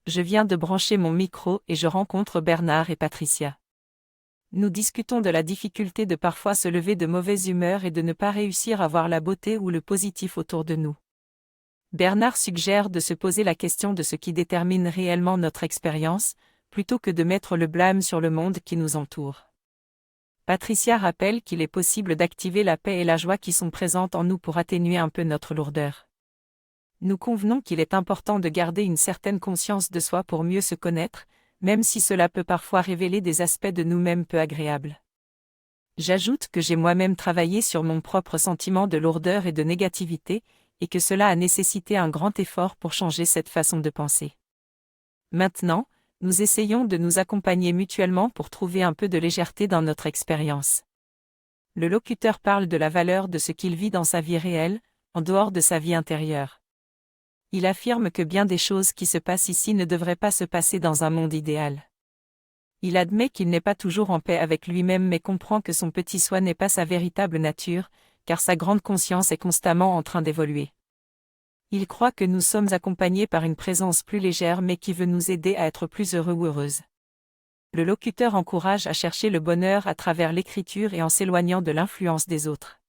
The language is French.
Je viens de brancher mon micro et je rencontre Bernard et Patricia. Nous discutons de la difficulté de parfois se lever de mauvaise humeur et de ne pas réussir à voir la beauté ou le positif autour de nous. Bernard suggère de se poser la question de ce qui détermine réellement notre expérience, plutôt que de mettre le blâme sur le monde qui nous entoure. Patricia rappelle qu'il est possible d'activer la paix et la joie qui sont présentes en nous pour atténuer un peu notre lourdeur. Nous convenons qu'il est important de garder une certaine conscience de soi pour mieux se connaître, même si cela peut parfois révéler des aspects de nous-mêmes peu agréables. J'ajoute que j'ai moi-même travaillé sur mon propre sentiment de lourdeur et de négativité, et que cela a nécessité un grand effort pour changer cette façon de penser. Maintenant, nous essayons de nous accompagner mutuellement pour trouver un peu de légèreté dans notre expérience. Le locuteur parle de la valeur de ce qu'il vit dans sa vie réelle, en dehors de sa vie intérieure. Il affirme que bien des choses qui se passent ici ne devraient pas se passer dans un monde idéal. Il admet qu'il n'est pas toujours en paix avec lui-même mais comprend que son petit soi n'est pas sa véritable nature, car sa grande conscience est constamment en train d'évoluer. Il croit que nous sommes accompagnés par une présence plus légère mais qui veut nous aider à être plus heureux ou heureuses. Le locuteur encourage à chercher le bonheur à travers l'écriture et en s'éloignant de l'influence des autres.